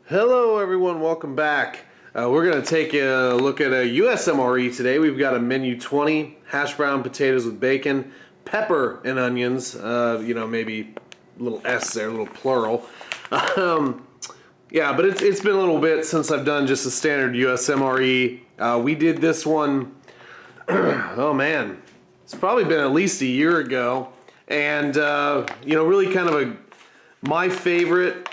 Hello everyone, welcome back. We're going to take a look at a US MRE today. We've got a menu 20, hash brown potatoes with bacon, pepper and onions, maybe a little S there, a little plural. Yeah, but it's been a little bit since I've done just a standard US MRE. We did this one, oh man, it's probably been at least a year ago. And, really kind of my favorite.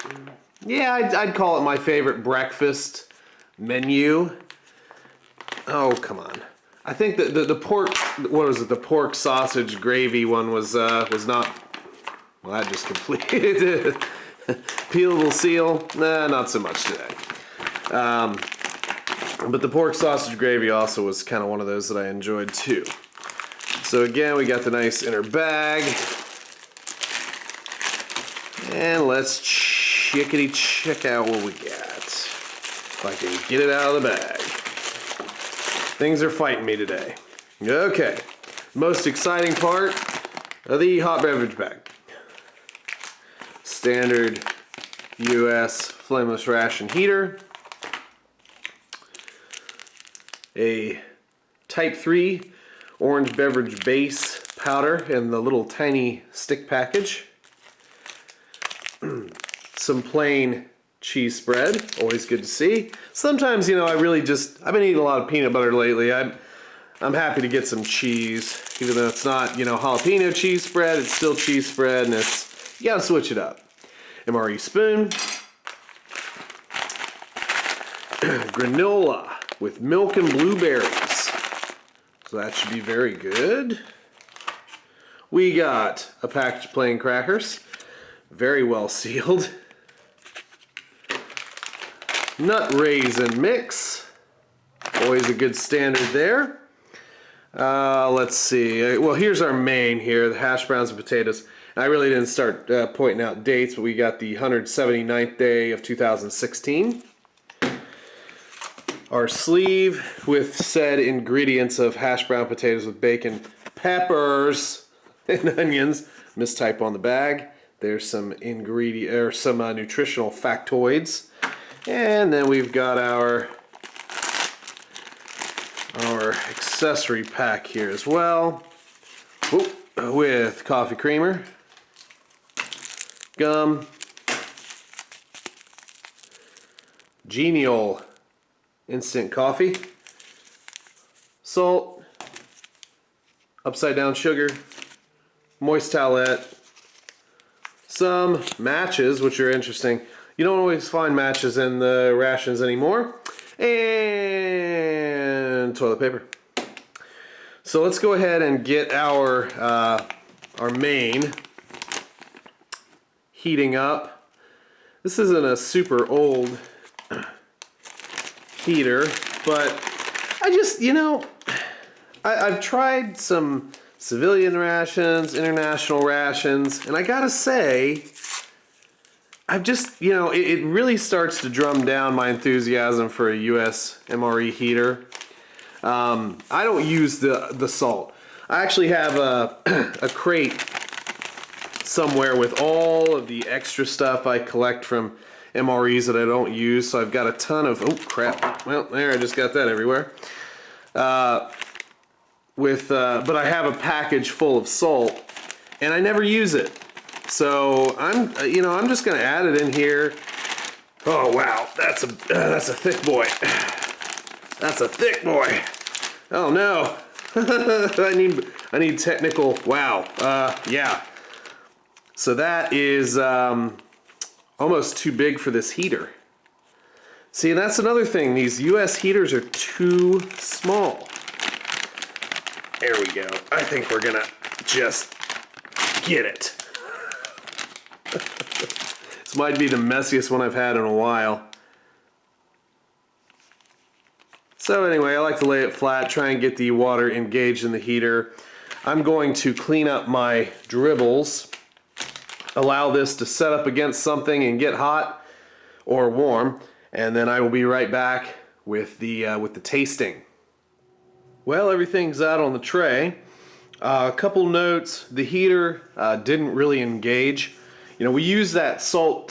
Yeah, I'd call it my favorite breakfast menu. Oh, come on. I think that the pork, what was it, the pork sausage gravy one was not, well, that just completed. Peelable seal, nah, not so much today. But the pork sausage gravy also was kind of one of those that I enjoyed too. So again, we got the nice inner bag. And let's chickadee check out what we got. If I can get it out of the bag. Things are fighting me today. Okay, most exciting part of the hot beverage bag. Standard US flameless ration heater. A Type 3 orange beverage base powder in the little tiny stick package. Some plain cheese spread, always good to see. Sometimes, I've been eating a lot of peanut butter lately. I'm happy to get some cheese, even though it's not, jalapeno cheese spread, it's still cheese spread, and you gotta switch it up. MRE spoon. Granola with milk and blueberries. So that should be very good. We got a package of plain crackers, very well sealed. Nut raisin mix, always a good standard there. Let's see, well here's our main here, the hash browns and potatoes. I really didn't start pointing out dates, but we got the 179th day of 2016. Our sleeve with said ingredients of hash brown potatoes with bacon, peppers, and onions. Mistype on the bag. There's some nutritional factoids. And then we've got our accessory pack here as well. With coffee creamer, gum, Genial instant coffee, salt, upside down sugar, moist towelette, some matches, which are interesting. You don't always find matches in the rations anymore. And toilet paper. So let's go ahead and get our main heating up. This isn't a super old heater, but I've tried some civilian rations, international rations, and I gotta say, it really starts to drum down my enthusiasm for a US MRE heater. I don't use the salt. I actually have a crate somewhere with all of the extra stuff I collect from MREs that I don't use. So I've got a ton of, oh crap, well there, I just got that everywhere. But I have a package full of salt and I never use it. So I'm just gonna add it in here. Oh wow, that's a thick boy. That's a thick boy. Oh no, I need technical. Wow, yeah. So that is almost too big for this heater. See, that's another thing. These US heaters are too small. There we go. I think we're gonna just get it. This might be the messiest one I've had in a while. So anyway, I like to lay it flat, try and get the water engaged in the heater. I'm going to clean up my dribbles, allow this to set up against something and get hot or warm, and then I will be right back with the tasting. Well, everything's out on the tray. A couple notes: the heater didn't really engage. You know, we use that salt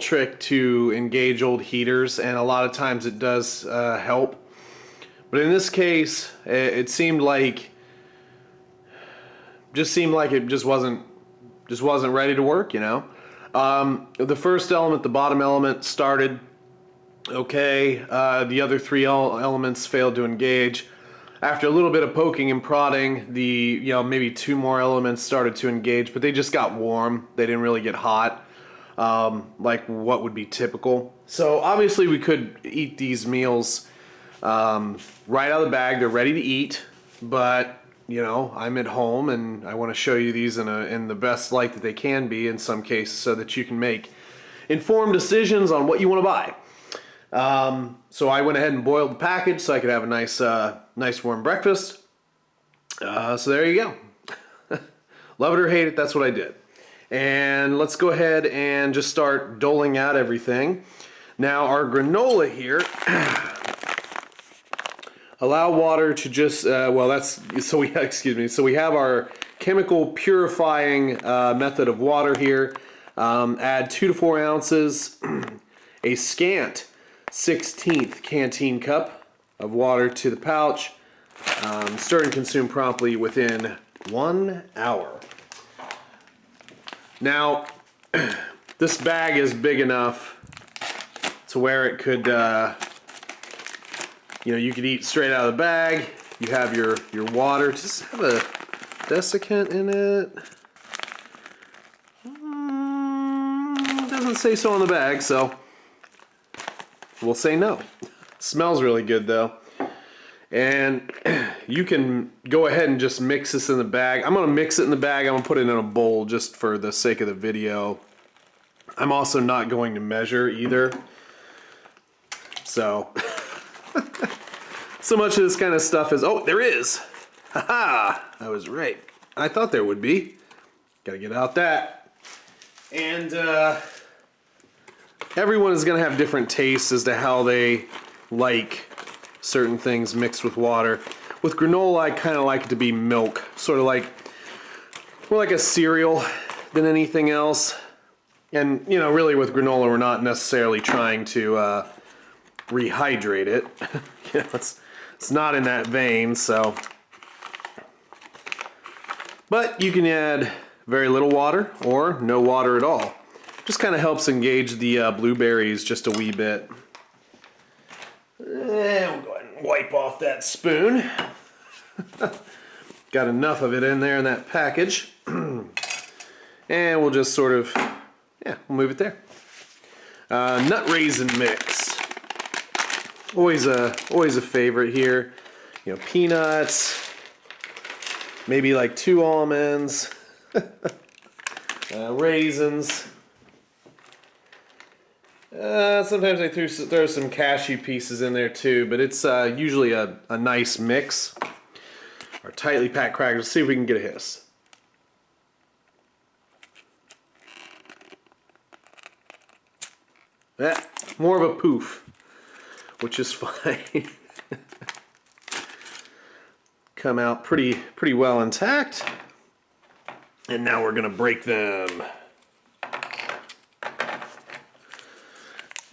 trick to engage old heaters, and a lot of times it does help. But in this case, it seemed like it just wasn't ready to work. You know, the first element, the bottom element, started okay. The other three elements failed to engage. After a little bit of poking and prodding, maybe two more elements started to engage, but they just got warm. They didn't really get hot, like what would be typical. So obviously we could eat these meals right out of the bag. They're ready to eat, but you know, I'm at home and I want to show you these in the best light that they can be in some cases, so that you can make informed decisions on what you want to buy. So I went ahead and boiled the package so I could have a nice warm breakfast. So there you go. Love it or hate it, that's what I did. And let's go ahead and just start doling out everything. Now our granola here, allow water to just, so we have our chemical purifying method of water here. Add 2 to 4 ounces, a scant 1/16 canteen cup of water to the pouch. Stir and consume promptly within 1 hour. Now, this bag is big enough to where it could, you could eat straight out of the bag. You have your water. Does this have a desiccant in it? Doesn't say so on the bag, so we'll say no. Smells really good though. And you can go ahead and just mix this in the bag. I'm going to mix it in the bag. I'm going to put it in a bowl just for the sake of the video. I'm also not going to measure either. So, so much of this kind of stuff is, oh, there is. Haha, I was right. I thought there would be. Gotta get out that. And everyone is going to have different tastes as to how they like certain things mixed with water. With granola, I kind of like it to be milk, sort of like more like a cereal than anything else. And you know, really with granola, we're not necessarily trying to rehydrate it. It's not in that vein. So, but you can add very little water or no water at all. Just kind of helps engage the blueberries just a wee bit. And we'll go ahead and wipe off that spoon. Got enough of it in there in that package. And we'll just sort of, we'll move it there. Nut raisin mix. Always a favorite here. You know, peanuts, maybe like 2 almonds, raisins. Sometimes I throw some cashew pieces in there too, but it's usually a nice mix. Our tightly packed crackers. Let's see if we can get a hiss. More of a poof, which is fine. Come out pretty well intact. And now we're gonna break them.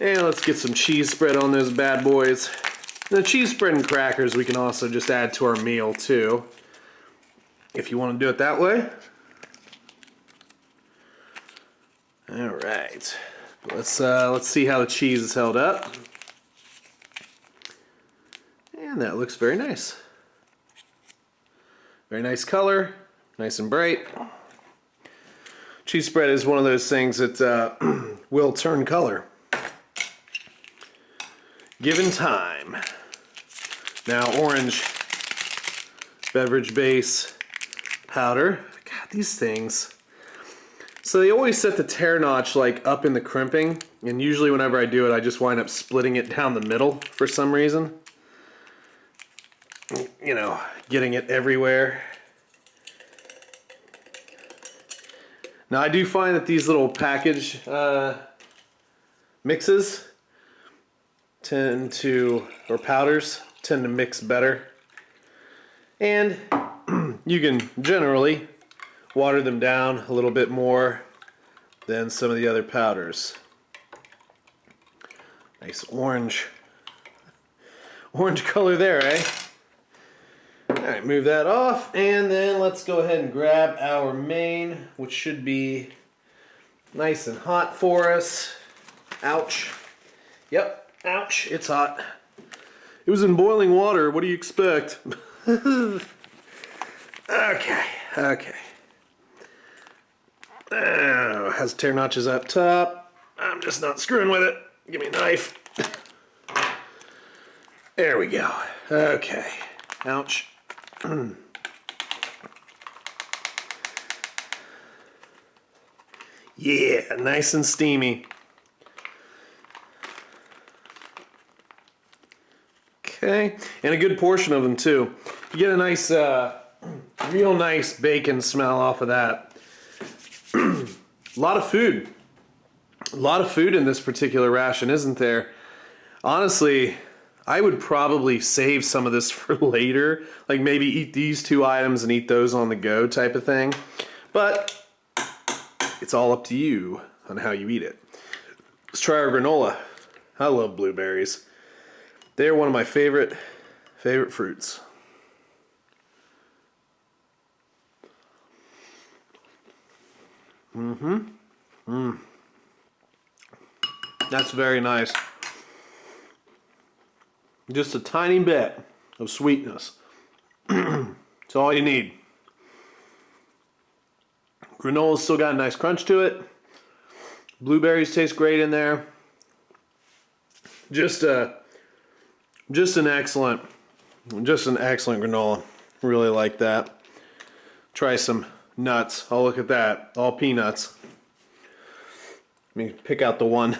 And let's get some cheese spread on those bad boys. The cheese spread and crackers we can also just add to our meal too, if you want to do it that way. All right, let's see how the cheese is held up. And that looks very nice. Very nice color, nice and bright. Cheese spread is one of those things that will turn color given time. Now, orange beverage base powder. God, these things. So they always set the tear notch like up in the crimping, and usually whenever I do it, I just wind up splitting it down the middle for some reason. You know, getting it everywhere. Now I do find that these little package mixes powders tend to mix better. And you can generally water them down a little bit more than some of the other powders. Nice orange color there, eh? Alright, move that off, and then let's go ahead and grab our main, which should be nice and hot for us. Ouch. Yep, ouch, it's hot. It was in boiling water, what do you expect? Okay. Oh, has tear notches up top. I'm just not screwing with it. Give me a knife. There we go. Okay. Ouch. Yeah, nice and steamy. Okay, and a good portion of them too. You get a nice, real nice bacon smell off of that. A lot of food. A lot of food in this particular ration, isn't there? Honestly, I would probably save some of this for later. Like maybe eat these 2 items and eat those on the go type of thing. But it's all up to you on how you eat it. Let's try our granola. I love blueberries. They're one of my favorite fruits. That's very nice. Just a tiny bit of sweetness. It's all you need. Granola's still got a nice crunch to it. Blueberries taste great in there. Just an excellent granola. Really like that. Try some nuts. Oh, look at that. All peanuts. Let me pick out the one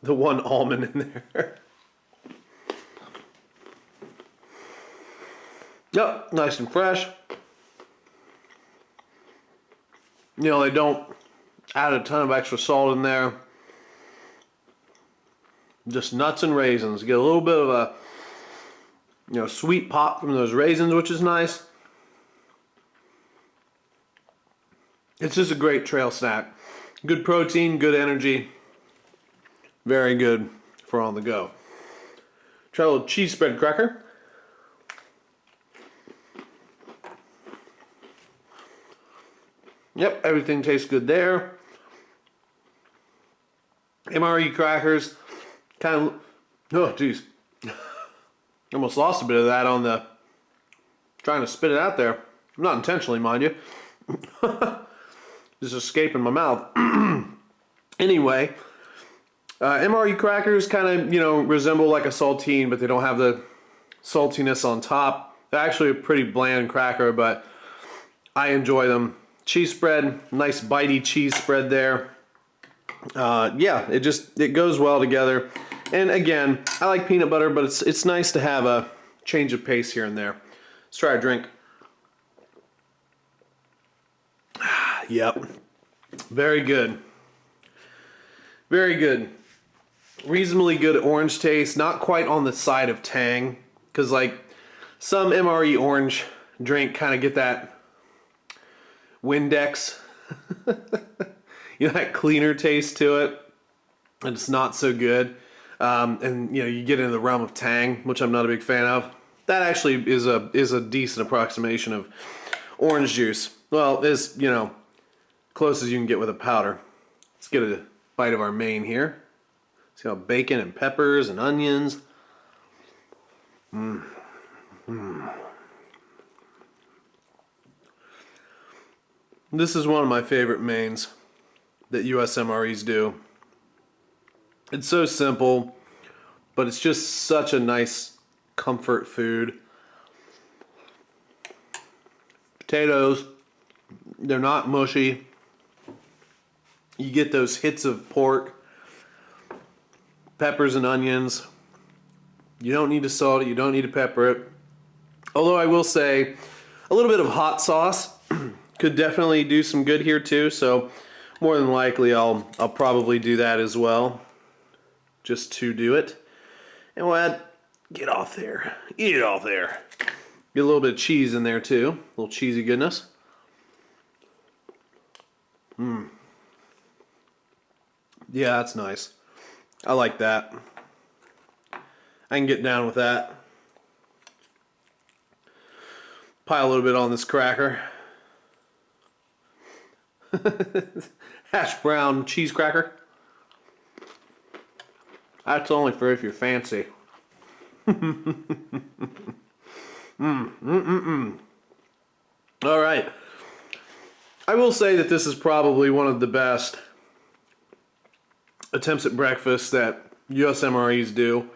the one almond in there. Yep, nice and fresh. You know, they don't add a ton of extra salt in there. Just nuts and raisins. Get a little bit of a, you know, sweet pop from those raisins, which is nice. It's just a great trail snack. Good protein, good energy. Very good for on the go. Try a little cheese spread cracker. Yep, everything tastes good there. Mre Crackers, kind of, oh geez. Almost lost a bit of that on the, trying to spit it out there. Not intentionally, mind you. Just escaping my mouth. Anyway, Mre Crackers kind of, you know, resemble like a saltine, but they don't have the saltiness on top. They're actually a pretty bland cracker, but I enjoy them. Cheese spread, nice bitey cheese spread there. Yeah, it goes well together. And again, I like peanut butter, but it's nice to have a change of pace here and there. Let's try a drink. Yep, very good. Very good. Reasonably good orange taste, not quite on the side of tang, because like some MRE orange drink kind of get that Windex, you know, that cleaner taste to it, and it's not so good. And you know, you get into the realm of tang, which I'm not a big fan of. That actually is a decent approximation of orange juice. Well, it's, you know, close as you can get with a powder. Let's get a bite of our main here. It's got bacon and peppers and onions. This is one of my favorite mains that USMREs do. It's so simple, but it's just such a nice comfort food. Potatoes, they're not mushy. You get those hits of pork, peppers and onions. You don't need to salt it, you don't need to pepper it. Although I will say, a little bit of hot sauce could definitely do some good here too, so more than likely I'll probably do that as well, just to do it. And we'll add, get off there, eat it off there. Get a little bit of cheese in there too, a little cheesy goodness. Yeah, that's nice. I like that. I can get down with that. Pile a little bit on this cracker. Hash brown cheese cracker. That's only for if you're fancy. All right. I will say that this is probably one of the best attempts at breakfast that US MREs do.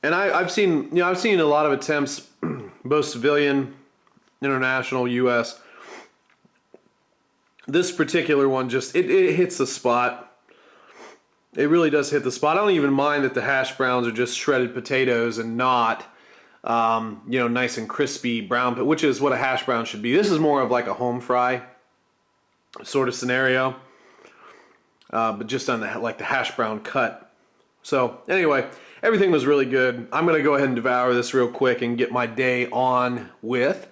And I've seen a lot of attempts, both civilian, international, US. This particular one just it hits the spot. It really does hit the spot. I don't even mind that the hash browns are just shredded potatoes and not nice and crispy brown, which is what a hash brown should be. This is more of like a home fry sort of scenario, but just on the hash brown cut. So anyway, everything was really good. I'm gonna go ahead and devour this real quick and get my day on with.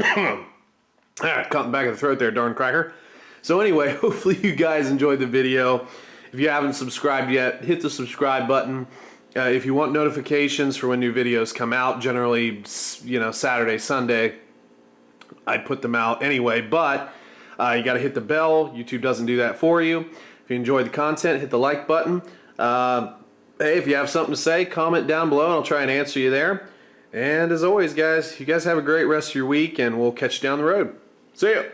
Caught in the back of the throat there, darn cracker. So anyway, hopefully you guys enjoyed the video. If you haven't subscribed yet, hit the subscribe button. If you want notifications for when new videos come out, generally, Saturday, Sunday, I put them out anyway, but you got to hit the bell. YouTube doesn't do that for you. If you enjoyed the content, hit the like button. Hey, if you have something to say, comment down below and I'll try and answer you there. And as always, guys, you guys have a great rest of your week and we'll catch you down the road. See ya!